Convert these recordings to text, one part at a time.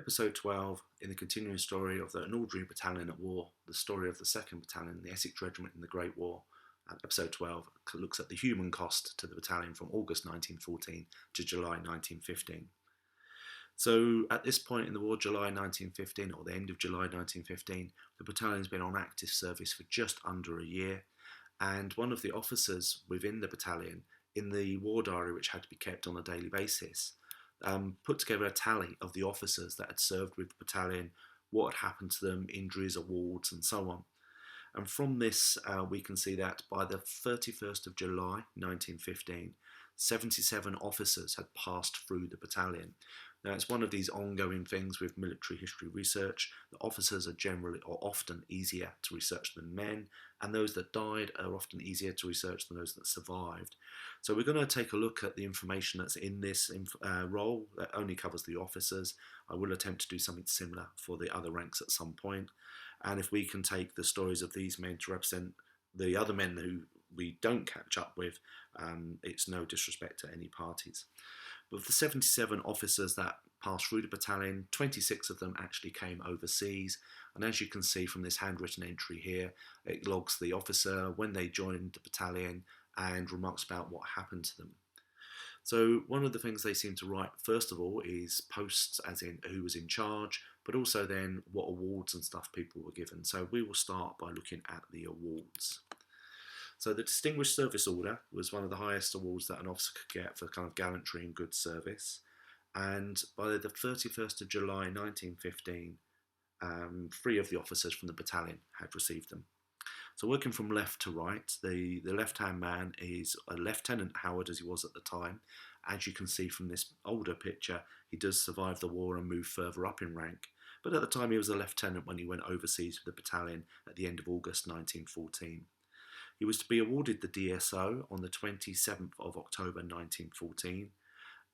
Episode 12, in the continuing story of an ordinary battalion at war, the story of the 2nd Battalion, the Essex Regiment in the Great War. Episode 12 looks at the human cost to the battalion from August 1914 to July 1915. So at this point in the war, July 1915, or the end of July 1915, the battalion's been on active service for just under a year, and one of the officers within the battalion, in the war diary which had to be kept on a daily basis, put together a tally of the officers that had served with the battalion, what had happened to them, injuries, awards, and so on. And from this, we can see that by the 31st of July 1915, 77 officers had passed through the battalion. Now, it's one of these ongoing things with military history research. The officers are often easier to research than men, and those that died are often easier to research than those that survived. So we're going to take a look at the information that's in this role that only covers the officers. I will attempt to do something similar for the other ranks at some point. And if we can take the stories of these men to represent the other men who we don't catch up with, it's no disrespect to any parties. But of the 77 officers that passed through the battalion, 26 of them actually came overseas. And as you can see from this handwritten entry here, it logs the officer, when they joined the battalion, and remarks about what happened to them. So one of the things they seem to write, first of all, is posts, as in who was in charge, but also then what awards and stuff people were given. So we will start by looking at the awards. So the Distinguished Service Order was one of the highest awards that an officer could get for kind of gallantry and good service. And by the 31st of July 1915, 3 of the officers from the battalion had received them. So working from left to right, the left-hand man is a Lieutenant Howard, as he was at the time. As you can see from this older picture, he does survive the war and move further up in rank. But at the time, he was a lieutenant when he went overseas with the battalion at the end of August 1914. He was to be awarded the DSO on the 27th of October 1914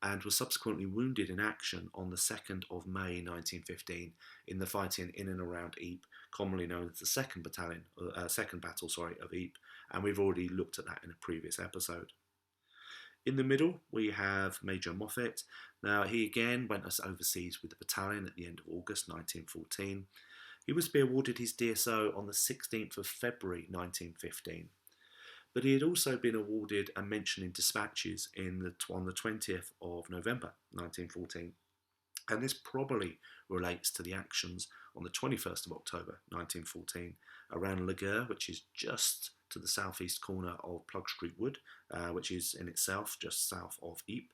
and was subsequently wounded in action on the 2nd of May 1915 in the fighting in and around Ypres, commonly known as the 2nd Battle of Ypres, and we've already looked at that in a previous episode. In the middle, we have Major Moffat. Now, he again went overseas with the battalion at the end of August 1914. He was to be awarded his DSO on the 16th of February 1915. But he had also been awarded a mention in dispatches on the 20th of November 1914. And this probably relates to the actions on the 21st of October 1914 around Laguerre, which is just to the southeast corner of Plugstreet Wood, which is in itself just south of Ypres,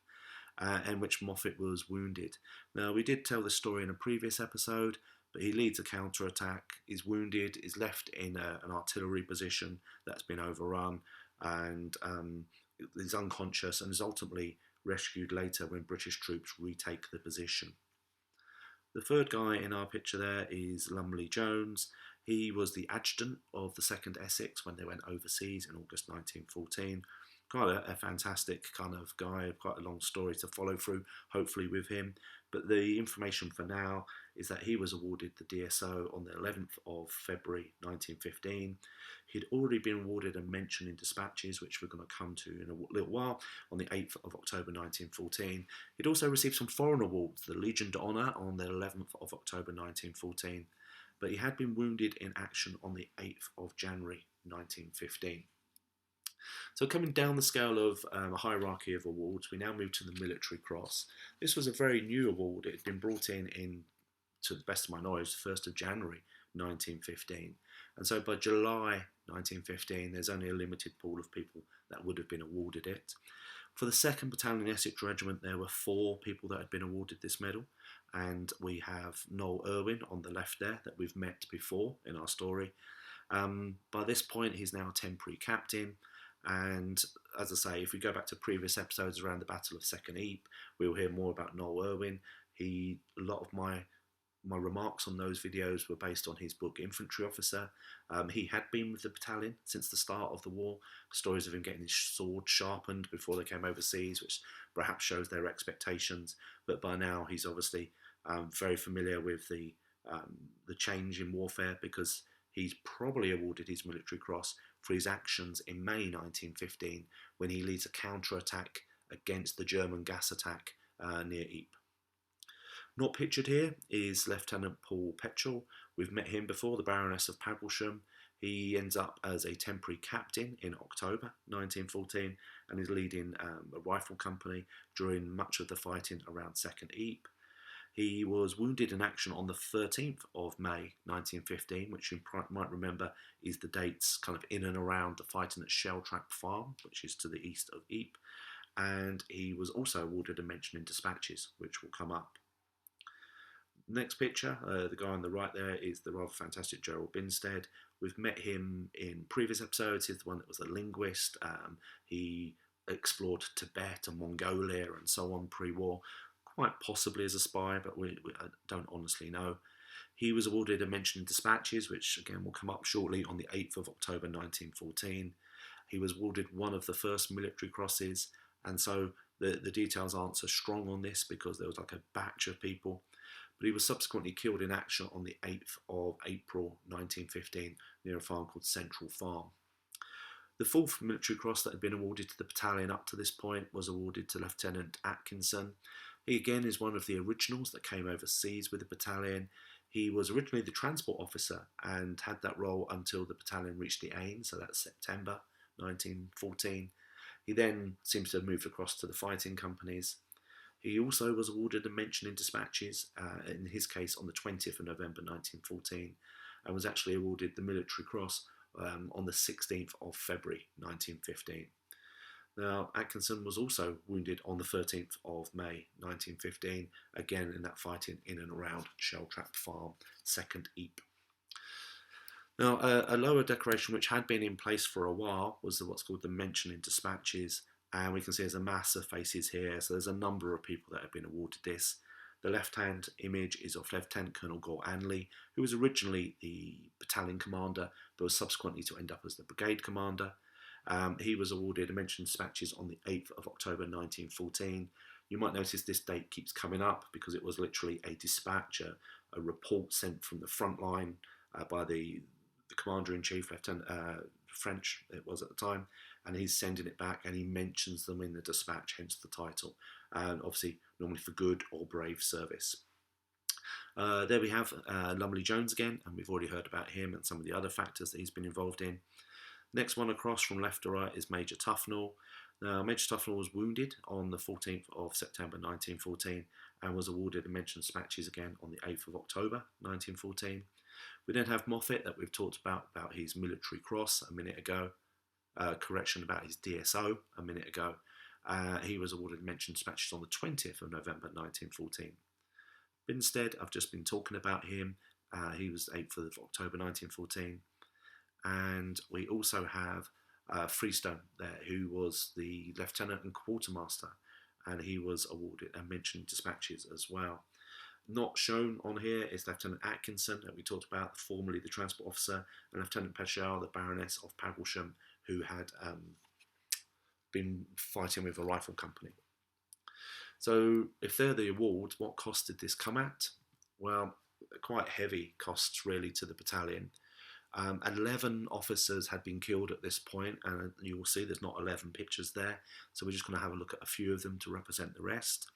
and which Moffat was wounded. Now, we did tell this story in a previous episode, but he leads a counter-attack, is wounded, is left in an artillery position that's been overrun, and is unconscious and is ultimately rescued later when British troops retake the position. The third guy in our picture there is Lumley Jones. He was the adjutant of the 2nd Essex when they went overseas in August 1914. Quite a fantastic kind of guy, quite a long story to follow through, hopefully with him. But the information for now is that he was awarded the DSO on the 11th of February 1915. He'd already been awarded a mention in dispatches, which we're going to come to in a little while, on the 8th of October 1914. He'd also received some foreign awards, the Legion d'Honour on the 11th of October 1914. But he had been wounded in action on the 8th of January 1915. So coming down the scale of a hierarchy of awards, we now move to the Military Cross. This was a very new award. It had been brought in, to the best of my knowledge, the 1st of January 1915. And so by July 1915, there's only a limited pool of people that would have been awarded it. For the 2nd Battalion Essex Regiment, there were 4 people that had been awarded this medal. And we have Noel Irwin on the left there that we've met before in our story. By this point, he's now a temporary captain. And as I say, if we go back to previous episodes around the Battle of 2nd Ypres, we'll hear more about Noel Irwin. A lot of my remarks on those videos were based on his book Infantry Officer. He had been with the battalion since the start of the war. Stories of him getting his sword sharpened before they came overseas, which perhaps shows their expectations. But by now, he's obviously very familiar with the change in warfare, because he's probably awarded his Military Cross for his actions in May 1915 when he leads a counter-attack against the German gas attack near Ypres. Not pictured here is Lieutenant Paul Petchel. We've met him before, the Baroness of Pablesham. He ends up as a temporary captain in October 1914 and is leading a rifle company during much of the fighting around 2nd Ypres. He was wounded in action on the 13th of May 1915, which you might remember is the dates kind of in and around the fighting at Shelltrap Farm, which is to the east of Ypres. And he was also awarded a mention in dispatches, which will come up. Next picture, the guy on the right there is the rather fantastic Gerald Binstead. We've met him in previous episodes. He's the one that was a linguist. He explored Tibet and Mongolia and so on pre-war, quite possibly as a spy, but we don't honestly know. He was awarded a mention in dispatches, which again will come up shortly, on the 8th of October 1914. He was awarded one of the first military crosses, and so the details aren't so strong on this because there was like a batch of people. But he was subsequently killed in action on the 8th of April 1915 near a farm called Central Farm. The fourth military cross that had been awarded to the battalion up to this point was awarded to Lieutenant Atkinson. He again is one of the originals that came overseas with the battalion. He was originally the transport officer and had that role until the battalion reached the Aisne, so that's September 1914. He then seems to have moved across to the fighting companies. He also was awarded a mention in dispatches, in his case on the 20th of November 1914, and was actually awarded the Military Cross on the 16th of February 1915. Now, Atkinson was also wounded on the 13th of May 1915, again in that fighting in and around Shelltrap Farm, 2nd Ypres. Now, a lower decoration which had been in place for a while was what's called the mention in dispatches, and we can see there's a mass of faces here, so there's a number of people that have been awarded this. The left-hand image is of Lieutenant Colonel Gore Anley, who was originally the battalion commander, but was subsequently to end up as the brigade commander. He was awarded a mention in dispatches on the 8th of October 1914. You might notice this date keeps coming up because it was literally a dispatch, a report sent from the front line by the Commander-in-Chief, Lieutenant French it was at the time, and he's sending it back and he mentions them in the dispatch, hence the title, and obviously normally for good or brave service. There we have Lumley Jones again, and we've already heard about him and some of the other factors that he's been involved in. Next one across from left to right is Major Tufnell. Now, Major Tufnell was wounded on the 14th of September 1914 and was awarded a mention in dispatches again on the 8th of October 1914. We then have Moffat that we've talked about his military cross a minute ago, correction about his DSO a minute ago. He was awarded mention dispatches on the 20th of November 1914. Binstead, I've just been talking about him. He was 8th of October 1914. And we also have Freestone there, who was the lieutenant and quartermaster, and he was awarded a mention dispatches as well. Not shown on here is Lieutenant Atkinson, that we talked about, formerly the transport officer, and Lieutenant Petchel, the Baroness of Pablesham, who had been fighting with a rifle company. So if they're the awards, what cost did this come at? Well, quite heavy costs really to the battalion. 11 officers had been killed at this point, and you will see there's not 11 pictures there, so we're just going to have a look at a few of them to represent the rest.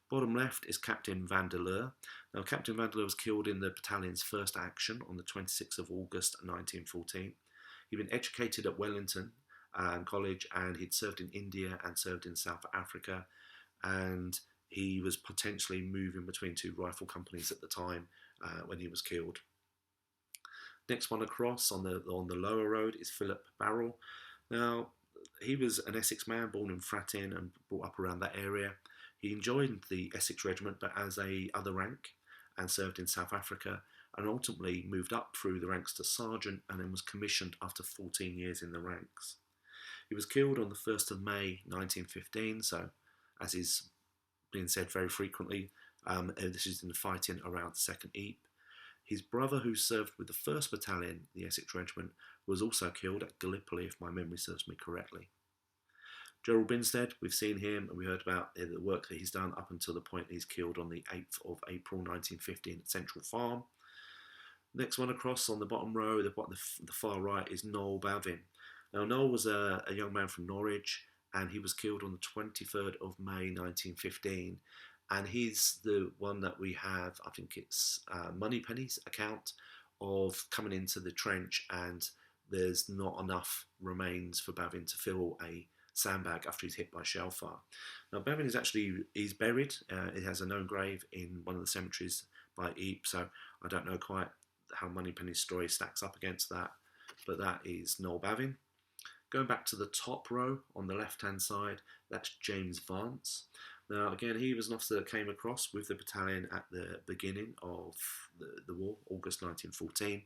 Bottom left is Captain Vandeleur. Now, Captain Vandeleur was killed in the battalion's first action on the 26th of August 1914. He'd been educated at Wellington College, and he'd served in India and served in South Africa, and he was potentially moving between two rifle companies at the time when he was killed. Next one across on the lower road is Philip Barrell. Now, he was an Essex man born in Fratton and brought up around that area. He joined the Essex Regiment, but as a other rank, and served in South Africa, and ultimately moved up through the ranks to sergeant, and then was commissioned after 14 years in the ranks. He was killed on the 1st of May 1915, so as is being said very frequently, this is in the fighting around 2nd Ypres. His brother, who served with the 1st Battalion, the Essex Regiment, was also killed at Gallipoli, if my memory serves me correctly. Gerald Binstead, we've seen him and we heard about the work that he's done up until the point he's killed on the 8th of April 1915 at Central Farm. Next one across on the bottom row, the far right, is Noel Bavin. Now, Noel was a young man from Norwich, and he was killed on the 23rd of May 1915. and he's the one that we have, I think it's Moneypenny's account of coming into the trench, and there's not enough remains for Bavin to fill a sandbag after he's hit by shell fire. Now Bavin he's buried. It has a known grave in one of the cemeteries by Ypres, so I don't know quite how Moneypenny's story stacks up against that, but that is Noel Bavin. Going back to the top row on the left-hand side, that's James Vance. Now, again, he was an officer that came across with the battalion at the beginning of the war, August 1914.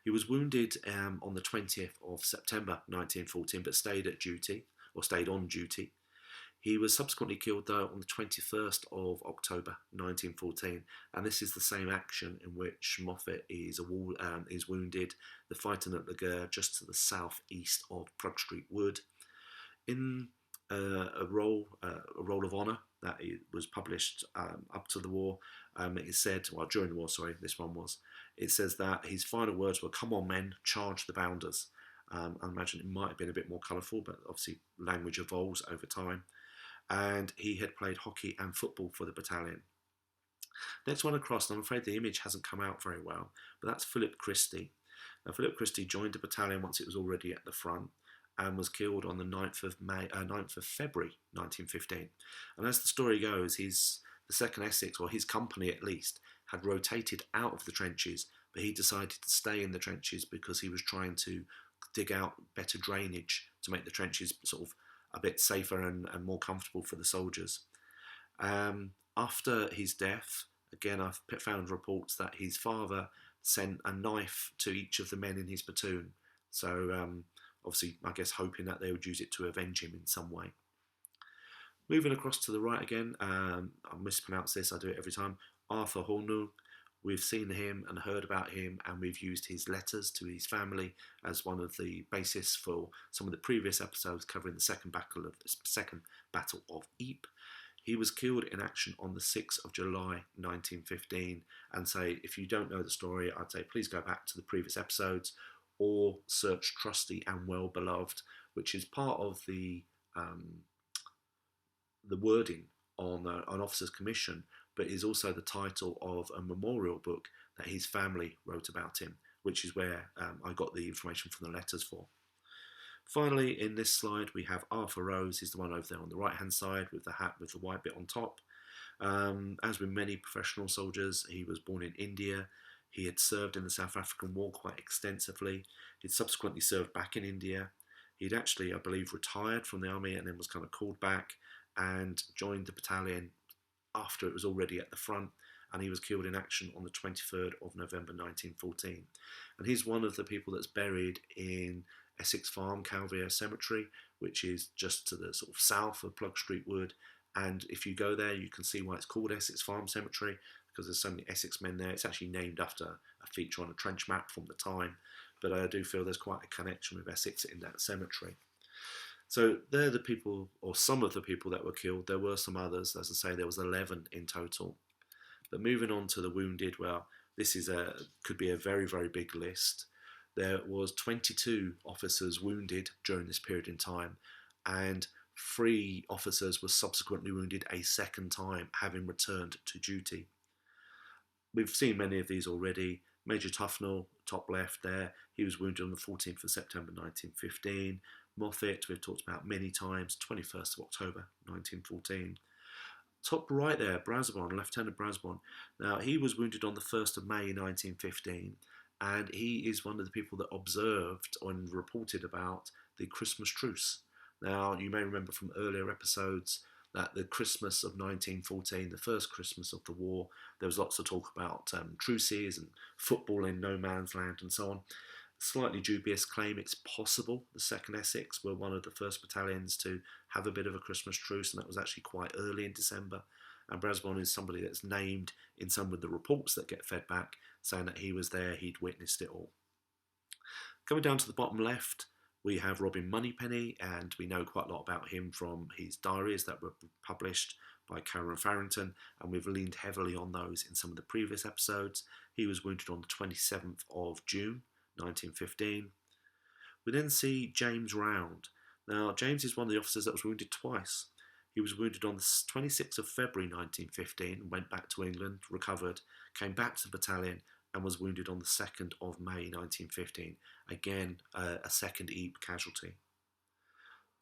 He was wounded on the 20th of September 1914, but stayed on duty. He was subsequently killed, though, on the 21st of October 1914, and this is the same action in which Moffat is wounded, the fighting at Laguerre, just to the southeast of Plugstreet Wood. In a roll of honour that was published up to the war, it said, well, during the war, sorry, this one was, it says that his final words were, "Come on, men, charge the bounders." I imagine it might have been a bit more colourful, but obviously language evolves over time. And he had played hockey and football for the battalion. Next one across, and I'm afraid the image hasn't come out very well, but that's Philip Christie. Now, Philip Christie joined the battalion once it was already at the front and was killed on the 9th of February 1915. And as the story goes, the 2nd Essex, or his company at least, had rotated out of the trenches, but he decided to stay in the trenches because he was trying to dig out better drainage to make the trenches sort of a bit safer and more comfortable for the soldiers. After his death, again, I've found reports that his father sent a knife to each of the men in his platoon. So obviously, I guess hoping that they would use it to avenge him in some way. Moving across to the right again, I mispronounce this, I do it every time, Arthur Hornung. We've seen him and heard about him, and we've used his letters to his family as one of the basis for some of the previous episodes covering the second battle of Ypres. He was killed in action on the 6th of July 1915, and say, if you don't know the story, I'd say please go back to the previous episodes or search Trusty and Well Beloved, which is part of the wording on an officer's commission, but is also the title of a memorial book that his family wrote about him, which is where I got the information from the letters for. Finally, in this slide, we have Arthur Rose. He's the one over there on the right-hand side with the hat with the white bit on top. As with many professional soldiers, he was born in India. He had served in the South African War quite extensively. He'd subsequently served back in India. He'd actually, I believe, retired from the army and then was kind of called back and joined the battalion after it was already at the front, and he was killed in action on the 23rd of November 1914. And he's one of the people that's buried in Essex Farm Calvaire Cemetery, which is just to the sort of south of Plugstreet Wood. And if you go there, you can see why it's called Essex Farm Cemetery, because there's so many Essex men there. It's actually named after a feature on a trench map from the time, but I do feel there's quite a connection with Essex in that cemetery. So they're the people, or some of the people that were killed. There were some others, as I say, there was 11 in total. But moving on to the wounded, well, this could be a very, very big list. There was 22 officers wounded during this period in time, and 3 officers were subsequently wounded a second time, having returned to duty. We've seen many of these already. Major Tufnell, top left there, he was wounded on the 14th of September 1915. Moffat, we've talked about many times, 21st of October 1914. Top right there, Brasbon, Lieutenant Brasbon. Now, he was wounded on the 1st of May 1915, and he is one of the people that observed and reported about the Christmas truce. Now, you may remember from earlier episodes that the Christmas of 1914, the first Christmas of the war, there was lots of talk about truces and football in no man's land and so on. Slightly dubious claim it's possible the 2nd Essex were one of the first battalions to have a bit of a Christmas truce, and that was actually quite early in December. And Brasbon is somebody that's named in some of the reports that get fed back, saying that he was there, he'd witnessed it all. Coming down to the bottom left, we have Robin Moneypenny, and we know quite a lot about him from his diaries that were published by Karen Farrington, and we've leaned heavily on those in some of the previous episodes. He was wounded on the 27th of June 1915. We then see James Round. Now, James is one of the officers that was wounded twice. He was wounded on the 26th of February 1915, went back to England, recovered, came back to the battalion, and was wounded on the 2nd of May 1915. Again, a second Ypres casualty.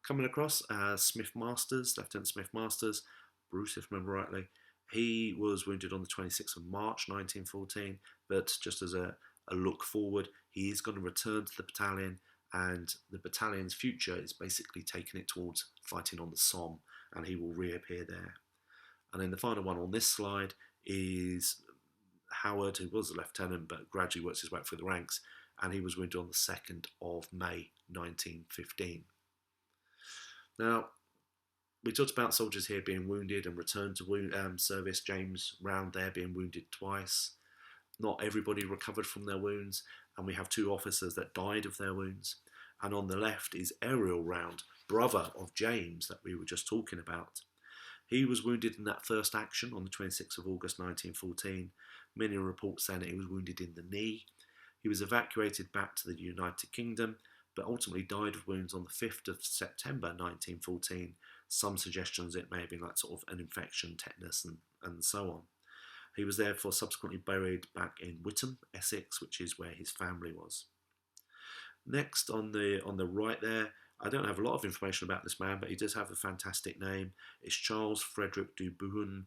Coming across, Smith Masters, Lieutenant Smith Masters, Bruce, if I remember rightly, he was wounded on the 26th of March 1914, but just as a look forward, he is going to return to the battalion, and the battalion's future is basically taking it towards fighting on the Somme, and he will reappear there. And then the final one on this slide is Howard, who was a lieutenant but gradually works his way up through the ranks, and he was wounded on the 2nd of May 1915. Now, we talked about soldiers here being wounded and returned to service. James Round there being wounded twice. Not everybody recovered from their wounds, and we have 2 officers that died of their wounds. And on the left is Ariel Round, brother of James that we were just talking about. He was wounded in that first action on the 26th of August 1914. Many reports saying that he was wounded in the knee. He was evacuated back to the United Kingdom, but ultimately died of wounds on the 5th of September 1914. Some suggestions it may have been like sort of an infection, tetanus, and so on. He was therefore subsequently buried back in Witham, Essex, which is where his family was. Next, on the right there, I don't have a lot of information about this man, but he does have a fantastic name. It's Charles Frederick du Boone.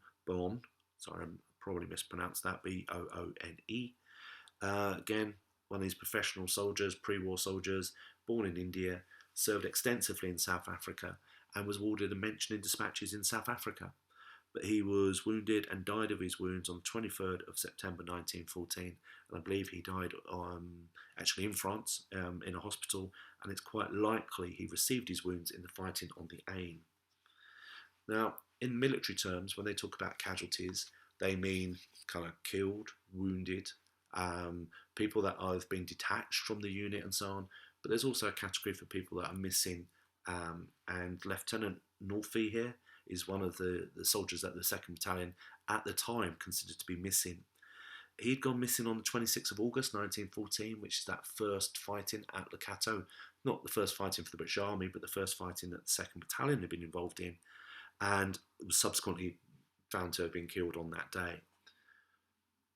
Sorry, I probably mispronounced that. Boone. Again, one of these professional soldiers, pre-war soldiers, born in India, served extensively in South Africa, and was awarded a mention in dispatches in South Africa. But he was wounded and died of his wounds on the 23rd of September 1914, and I believe he died actually in France, in a hospital, and it's quite likely he received his wounds in the fighting on the Aisne. Now, in military terms, when they talk about casualties, they mean kind of killed, wounded, people that have been detached from the unit and so on, but there's also a category for people that are missing, and Lieutenant Northey here is one of the soldiers at the 2nd Battalion at the time considered to be missing. He'd gone missing on the 26th of August 1914, which is that first fighting at Le Cateau. Not the first fighting for the British Army, but the first fighting that the 2nd Battalion had been involved in, and was subsequently found to have been killed on that day.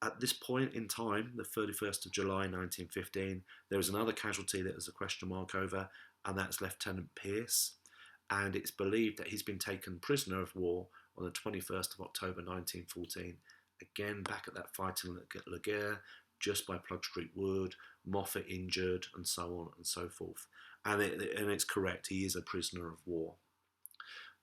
At this point in time, the 31st of July 1915, there was another casualty that there's a question mark over, and that's Lieutenant Pearce. And it's believed that he's been taken prisoner of war on the 21st of October 1914. Again, back at that fighting at La Guerre, just by Plugstreet Wood, Moffat injured, and so on and so forth. And it's correct, he is a prisoner of war.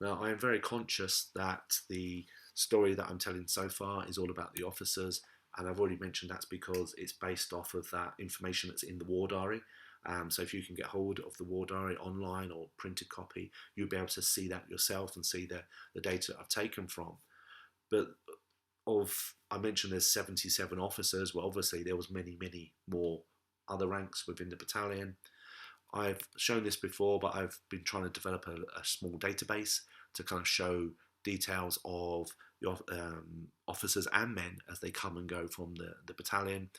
Now, I am very conscious that the story that I'm telling so far is all about the officers, and I've already mentioned that's because it's based off of that information that's in the war diary. So if you can get hold of the war diary online or printed copy, you'll be able to see that yourself and see the data I've taken from. But I mentioned there's 77 officers. Well, obviously there was many, many more other ranks within the battalion. I've shown this before, but I've been trying to develop a small database to kind of show details of the officers and men as they come and go from the battalion.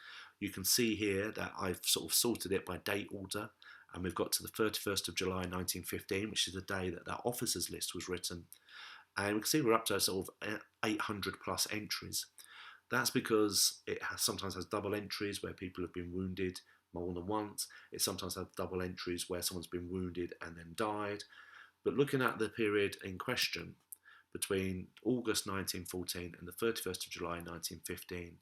You can see here that I've sort of sorted it by date order, and we've got to the 31st of July 1915, which is the day that that officers list was written. And we can see we're up to sort of 800 plus entries. That's because it sometimes has double entries where people have been wounded more than once. It sometimes has double entries where someone's been wounded and then died. But looking at the period in question, between August 1914 and the 31st of July 1915,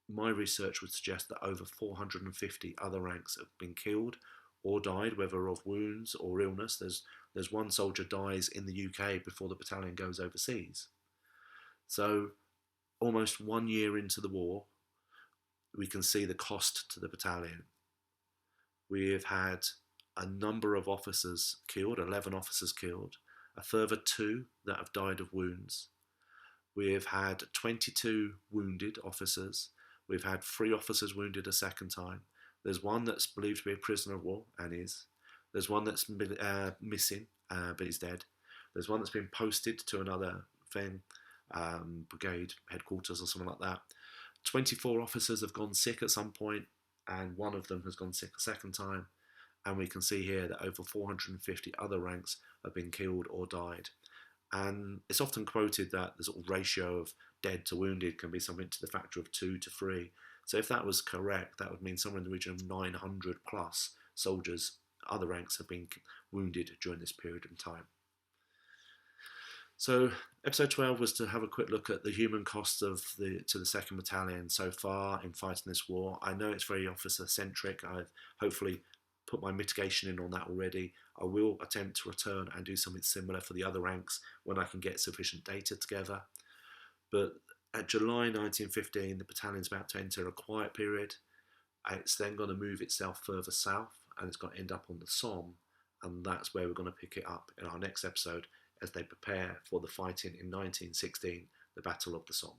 my research would suggest that over 450 other ranks have been killed or died, whether of wounds or illness. There's one soldier dies in the UK before the battalion goes overseas. So almost 1 year into the war, we can see the cost to the battalion. We have had a number of officers killed, 11 officers killed, a further 2 that have died of wounds. We have had 22 wounded officers. We've had 3 officers wounded a second time. There's one that's believed to be a prisoner of war, and is. There's one that's been missing, but is dead. There's one that's been posted to another thing, brigade headquarters or something like that. 24 officers have gone sick at some point, and one of them has gone sick a second time. And we can see here that over 450 other ranks have been killed or died. And it's often quoted that the sort of ratio of dead to wounded can be something to the factor of 2 to 3. So if that was correct, that would mean somewhere in the region of 900 plus soldiers, other ranks, have been wounded during this period of time. So episode 12 was to have a quick look at the human cost to the 2nd Battalion so far in fighting this war. I know it's very officer centric. I've hopefully put my mitigation in on that already. I will attempt to return and do something similar for the other ranks when I can get sufficient data together. But at July 1915, the battalion's about to enter a quiet period. It's then going to move itself further south, and it's going to end up on the Somme, and that's where we're going to pick it up in our next episode as they prepare for the fighting in 1916, the Battle of the Somme.